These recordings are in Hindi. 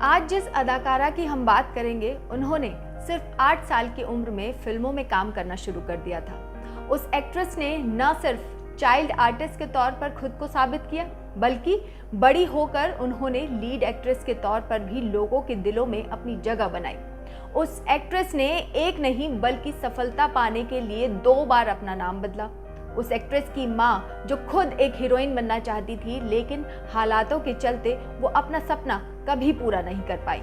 आज जिस अदाकारा की हम बात करेंगे, उन्होंने सिर्फ 8 साल की उम्र में फिल्मों में काम करना शुरू कर दिया था। उस एक्ट्रेस ने न सिर्फ चाइल्ड आर्टिस्ट के तौर पर खुद को साबित किया, बल्कि बड़ी होकर उन्होंने लीड एक्ट्रेस के तौर पर भी लोगों के दिलों में अपनी जगह बनाई। उस एक्ट्रेस ने एक नहीं बल्कि सफलता पाने के लिए 2 बार अपना नाम बदला। उस एक्ट्रेस की माँ जो खुद एक हीरोइन बनना चाहती थी, लेकिन हालातों के चलते वो अपना सपना कभी पूरा नहीं कर पाई।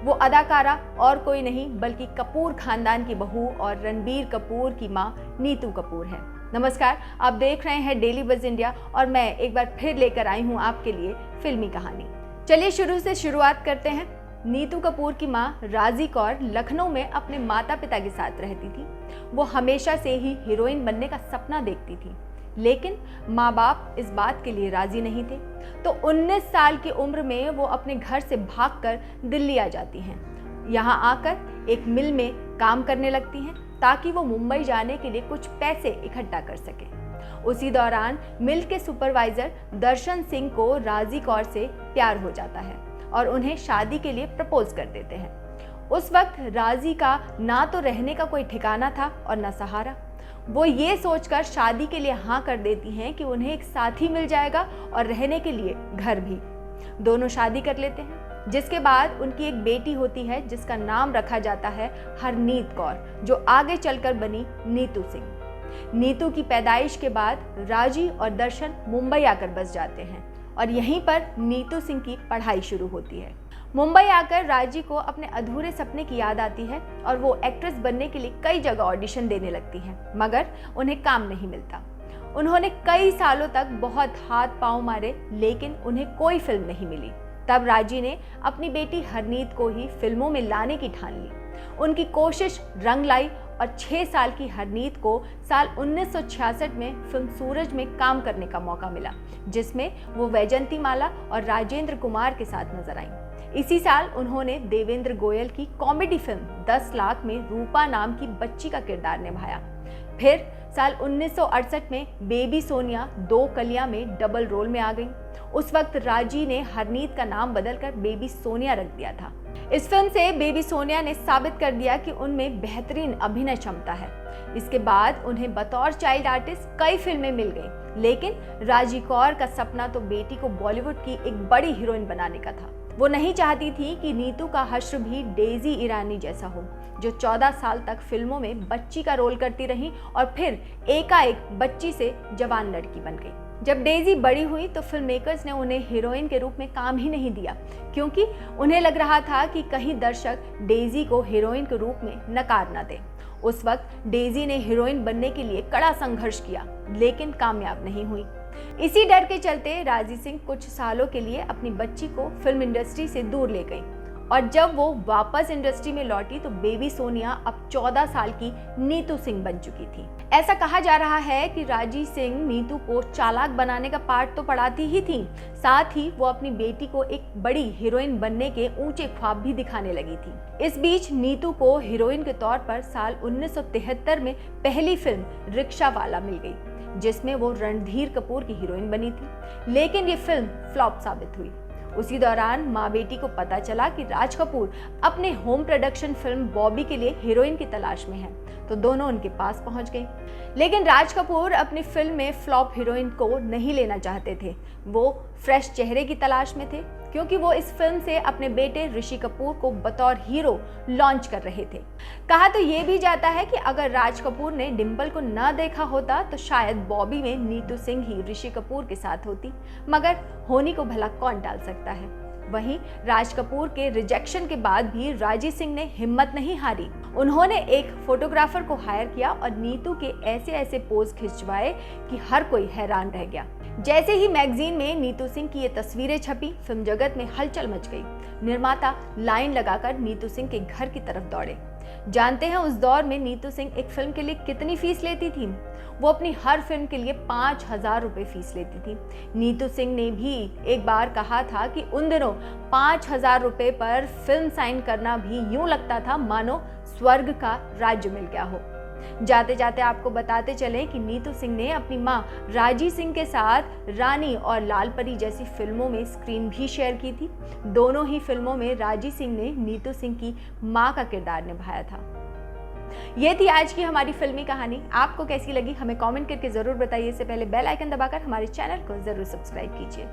वो अदाकारा और कोई नहीं बल्कि कपूर खानदान की बहू और रणबीर कपूर की माँ नीतू कपूर है। नमस्कार, आप देख रहे हैं डेली बज़ इंडिया और मैं एक बार फिर लेकर आई हूँ आपके लिए फिल्मी कहानी। चलिए शुरू से शुरुआत करते हैं। नीतू कपूर की मां राजी कौर लखनऊ में अपने माता पिता के साथ रहती थी। वो हमेशा से ही हीरोइन बनने का सपना देखती थी, लेकिन माँ बाप इस बात के लिए राजी नहीं थे। तो 19 साल की उम्र में वो अपने घर से भागकर दिल्ली आ जाती हैं। यहाँ आकर एक मिल में काम करने लगती हैं ताकि वो मुंबई जाने के लिए कुछ पैसे इकट्ठा कर सके। उसी दौरान मिल के सुपरवाइजर दर्शन सिंह को राजी कौर से प्यार हो जाता है और उन्हें शादी के लिए प्रपोज कर देते हैं। उस वक्त राजी का ना तो रहने का कोई ठिकाना था और ना सहारा। वो ये सोचकर शादी के लिए हाँ कर देती हैं कि उन्हें एक साथी मिल जाएगा और रहने के लिए घर भी। दोनों शादी कर लेते हैं, जिसके बाद उनकी एक बेटी होती है जिसका नाम रखा जाता है हरनीत कौर, जो आगे चलकर बनी नीतू सिंह। नीतू की पैदाइश के बाद राजी और दर्शन मुंबई आकर बस जाते हैं और यहीं पर नीतू सिंह की पढ़ाई शुरू होती है। मुंबई आकर राजी को अपने अधूरे सपने की याद आती है और वो एक्ट्रेस बनने के लिए कई जगह ऑडिशन देने लगती हैं, मगर उन्हें काम नहीं मिलता। उन्होंने कई सालों तक बहुत हाथ पांव मारे, लेकिन उन्हें कोई फिल्म नहीं मिली। तब राजी ने अपनी बेटी हरनीत को ही फिल्मों में लाने की ठान ली। उनकी कोशिश रंग लाई और 6 साल की हरनीत को साल 1966 में फिल्म सूरज में काम करने का मौका मिला, जिसमें वो वैजंती माला और राजेंद्र कुमार के साथ नजर आईं। इसी साल उन्होंने देवेंद्र गोयल की कॉमेडी फिल्म 10 लाख में रूपा नाम की बच्ची का किरदार निभाया। फिर साल 1968 में बेबी सोनिया 2 कलियां में डबल रोल में आ गई। उस वक्त राजी ने हरनीत का नाम बदलकर बेबी सोनिया रख दिया था। इस फिल्म से बेबी सोनिया ने साबित कर दिया कि उनमें बेहतरीन अभिनय क्षमता है। इसके बाद उन्हें बतौर चाइल्ड आर्टिस्ट कई फिल्में मिल गईं, लेकिन राजी कौर का सपना तो बेटी को बॉलीवुड की एक बड़ी हीरोइन बनाने का था। वो नहीं चाहती थी कि नीतू का हश्र भी डेजी ईरानी जैसा हो, जो 14 साल तक फिल्मों में बच्ची का रोल करती रही और फिर एकाएक बच्ची से जवान लड़की बन गई। जब डेजी बड़ी हुई तो फिल्म मेकर्स ने उन्हें हीरोइन के रूप में काम ही नहीं दिया, क्योंकि उन्हें लग रहा था कि कहीं दर्शक डेजी को हीरोइन के रूप में नकार न दें। उस वक्त डेजी ने हीरोइन बनने के लिए कड़ा संघर्ष किया, लेकिन कामयाब नहीं हुई। इसी डर के चलते राजी सिंह कुछ सालों के लिए अपनी बच्ची को फिल्म इंडस्ट्री से दूर ले गई और जब वो वापस इंडस्ट्री में लौटी तो बेबी सोनिया अब 14 साल की नीतू सिंह बन चुकी थी। ऐसा कहा जा रहा है कि राजी सिंह नीतू को चालाक बनाने का पाठ तो पढ़ाती ही थी, साथ ही वो अपनी बेटी को एक बड़ी हीरोइन बनने के ऊंचे ख्वाब भी दिखाने लगी थी। इस बीच नीतू को हीरोइन के तौर पर साल 1973 में पहली फिल्म रिक्शा वाला मिल गई, जिसमें वो रणधीर कपूर की हीरोइन बनी थी, लेकिन ये फिल्म फ्लॉप साबित हुई। उसी दौरान माँ बेटी को पता चला कि राज कपूर अपने होम प्रोडक्शन फिल्म बॉबी के लिए हीरोइन की तलाश में है, तो दोनों उनके पास पहुंच गई। लेकिन राज कपूर अपनी फिल्म में फ्लॉप हीरोइन को नहीं लेना चाहते थे। वो फ्रेश चेहरे की तलाश में थे, क्योंकि वो इस फिल्म से अपने बेटे ऋषि कपूर को बतौर हीरो लॉन्च कर रहे थे। कहा तो ये भी जाता है कि अगर राज कपूर ने डिम्पल को न देखा होता तो शायद बॉबी में नीतू सिंह ही ऋषि कपूर के साथ होती, मगर होनी को भला कौन टाल सकता है। वहीं राज कपूर के रिजेक्शन के बाद भी राजी सिंह ने हिम्मत नहीं हारी। उन्होंने एक फोटोग्राफर को हायर किया और नीतू के ऐसे ऐसे पोज खिंचवाए कि हर कोई हैरान रह गया। जैसे ही मैगजीन में नीतू सिंह की ये तस्वीरें छपी, फिल्म जगत में हलचल मच गई। निर्माता लाइन लगाकर नीतू सिंह के घर की तरफ दौड़े। जानते हैं उस दौर में नीतू सिंह एक फिल्म के लिए कितनी फीस लेती थी? वो अपनी हर फिल्म के लिए 5,000 रुपए फीस लेती थी। नीतू सिंह ने भी एक बार कहा था कि उन दिनों 5,000 रुपए पर फिल्म साइन करना भी यूं लगता था मानो स्वर्ग का राज्य मिल गया हो। जाते जाते आपको बताते चलें कि नीतू सिंह ने अपनी मां राजी सिंह के साथ रानी और लाल परी जैसी फिल्मों में स्क्रीन भी शेयर की थी। दोनों ही फिल्मों में राजी सिंह ने नीतू सिंह की मां का किरदार निभाया था। ये थी आज की हमारी फिल्मी कहानी। आपको कैसी लगी हमें कमेंट करके जरूर बताइए। इससे पहले बेल आइकन दबाकर हमारे चैनल को जरूर सब्सक्राइब कीजिए।